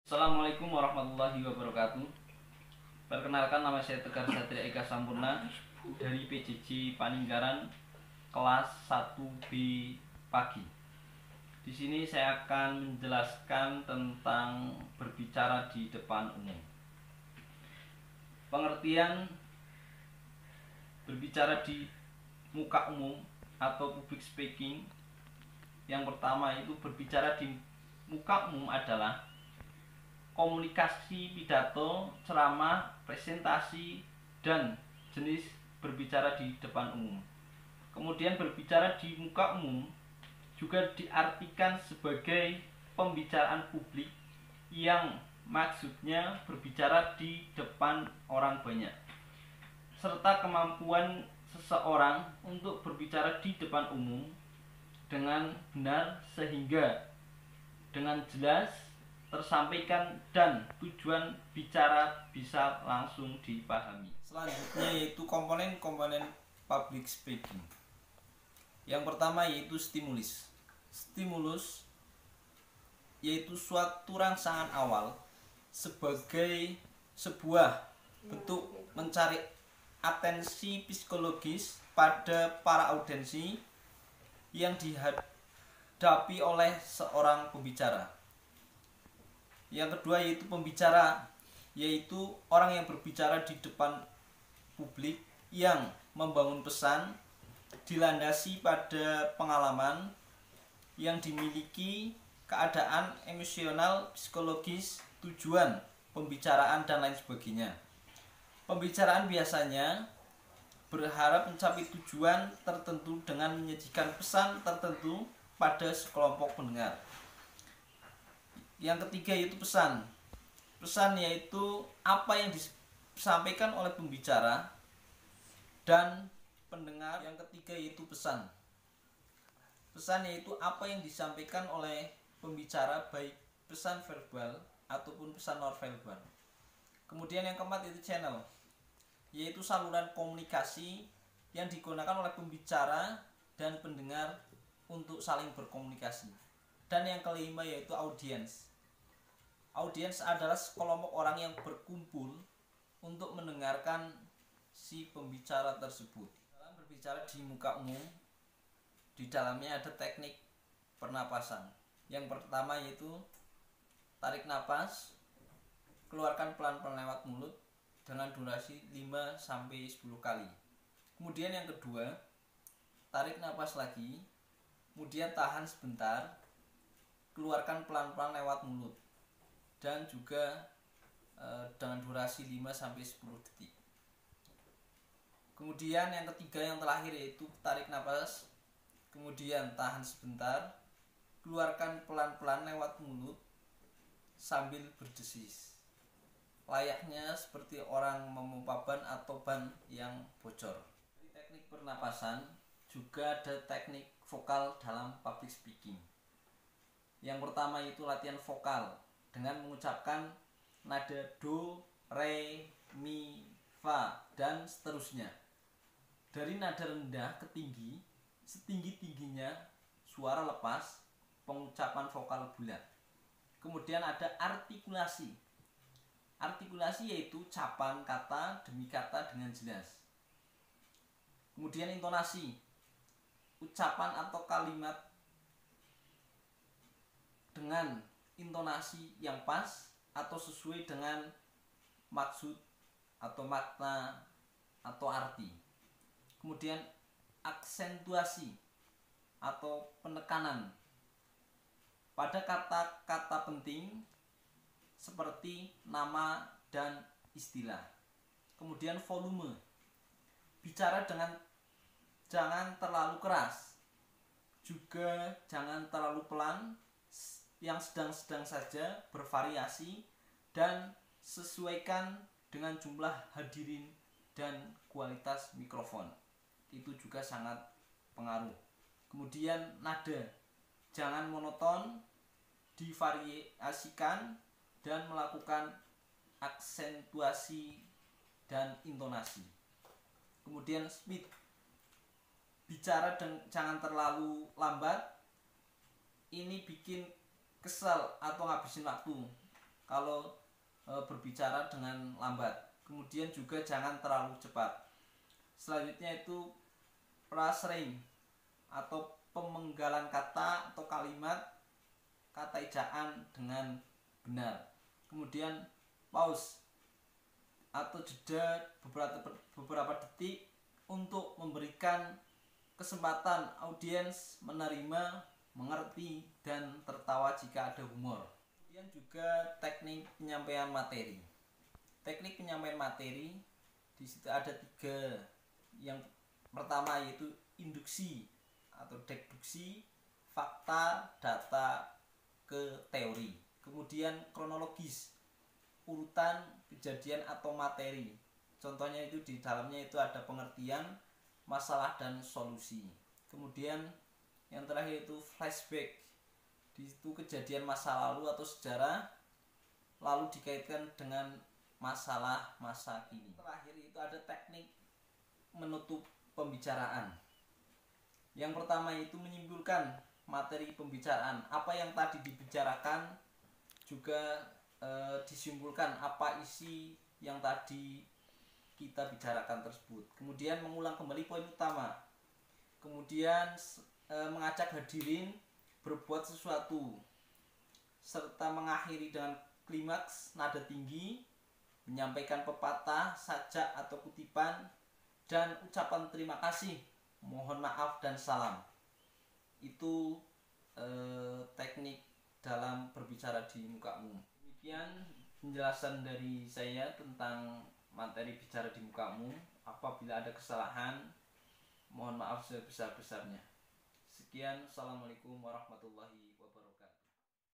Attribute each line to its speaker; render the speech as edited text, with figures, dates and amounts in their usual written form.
Speaker 1: Assalamualaikum warahmatullahi wabarakatuh. Perkenalkan, nama saya Tegar Satria Eka Sampurna dari PJJ Paninggaran kelas 1B pagi. Di sini saya akan menjelaskan tentang berbicara di depan umum. Pengertian berbicara di muka umum atau public speaking. Yang pertama itu berbicara di muka umum adalah komunikasi, pidato, ceramah, presentasi, dan jenis berbicara di depan umum. Kemudian berbicara di muka umum juga diartikan sebagai pembicaraan publik yang maksudnya berbicara di depan orang banyak, serta kemampuan seseorang untuk berbicara di depan umum dengan benar sehingga dengan jelas tersampaikan dan tujuan bicara bisa langsung dipahami. Selanjutnya yaitu komponen-komponen public speaking. Yang pertama yaitu stimulus. Stimulus yaitu suatu rangsangan awal sebagai sebuah bentuk mencari atensi psikologis pada para audiensi yang dihadapi oleh seorang pembicara. Yang kedua yaitu pembicara, yaitu orang yang berbicara di depan publik yang membangun pesan dilandasi pada pengalaman yang dimiliki, keadaan emosional, psikologis, tujuan pembicaraan dan lain sebagainya. Pembicaraan biasanya berharap mencapai tujuan tertentu dengan menyajikan pesan tertentu pada sekelompok pendengar. Yang ketiga yaitu pesan. Pesan yaitu apa yang disampaikan oleh pembicara dan pendengar. Yang ketiga yaitu pesan. Pesan yaitu apa yang disampaikan oleh pembicara, baik pesan verbal ataupun pesan non-verbal. Kemudian yang keempat yaitu channel, yaitu saluran komunikasi yang digunakan oleh pembicara dan pendengar untuk saling berkomunikasi. Dan yang kelima yaitu audiens. Audiens adalah sekelompok orang yang berkumpul untuk mendengarkan si pembicara tersebut. Dalam berbicara di muka umum, di dalamnya ada teknik pernapasan. Yang pertama yaitu tarik napas, keluarkan pelan-pelan lewat mulut dengan durasi 5-10 kali. Kemudian yang kedua, tarik napas lagi, kemudian tahan sebentar, keluarkan pelan-pelan lewat mulut dan juga dengan durasi 5-10 detik. Kemudian yang ketiga, yang terakhir yaitu tarik napas, kemudian tahan sebentar, keluarkan pelan-pelan lewat mulut sambil berdesis, layaknya seperti orang memompa ban atau ban yang bocor. Di teknik pernapasan juga ada teknik vokal dalam public speaking. Yang pertama itu latihan vokal dengan mengucapkan nada do, re, mi, fa, dan seterusnya. Dari nada rendah ke tinggi, setinggi-tingginya suara lepas, pengucapan vokal bulat. Kemudian ada artikulasi. Artikulasi yaitu ucapan kata demi kata dengan jelas. Kemudian intonasi, ucapan atau kalimat dengan intonasi yang pas atau sesuai dengan maksud atau makna atau arti. Kemudian aksentuasi atau penekanan pada kata-kata penting seperti nama dan istilah. Kemudian volume, bicara dengan jangan terlalu keras, juga jangan terlalu pelan, yang sedang-sedang saja, bervariasi, dan sesuaikan dengan jumlah hadirin dan kualitas mikrofon. Itu juga sangat pengaruh. Kemudian nada, jangan monoton, divariasikan dan melakukan aksentuasi dan intonasi. Kemudian speed, bicara dan jangan terlalu lambat. Ini bikin kesal atau ngabisin waktu. kalau berbicara dengan lambat. Kemudian juga jangan terlalu cepat. Selanjutnya itu phrasing atau pemenggalan kata atau kalimat, kata ejaan dengan benar. Kemudian pause atau jeda beberapa detik untuk memberikan kesempatan audiens menerima, mengerti, dan tertawa jika ada humor. Kemudian juga teknik penyampaian materi. Teknik penyampaian materi di situ ada 3. Yang pertama yaitu induksi atau deduksi, fakta, data ke teori. Kemudian kronologis, urutan kejadian atau materi. Contohnya itu di dalamnya itu ada pengertian, masalah, dan solusi. Kemudian yang terakhir itu flashback. Di situ kejadian masa lalu atau sejarah lalu dikaitkan dengan masalah masa kini. Terakhir itu ada teknik menutup pembicaraan. Yang pertama itu menyimpulkan materi pembicaraan. Apa yang tadi dibicarakan juga disimpulkan apa isi yang tadi kita bicarakan tersebut. Kemudian mengulang kembali poin utama. Kemudian mengajak hadirin berbuat sesuatu, serta mengakhiri dengan klimaks nada tinggi, menyampaikan pepatah, sajak atau kutipan, dan ucapan terima kasih, mohon maaf, dan salam. Itu teknik dalam berbicara di muka umum. Demikian penjelasan dari saya tentang materi bicara di muka umum. Apabila ada kesalahan, mohon maaf sebesar-besarnya. Sekian, assalamualaikum warahmatullahi wabarakatuh.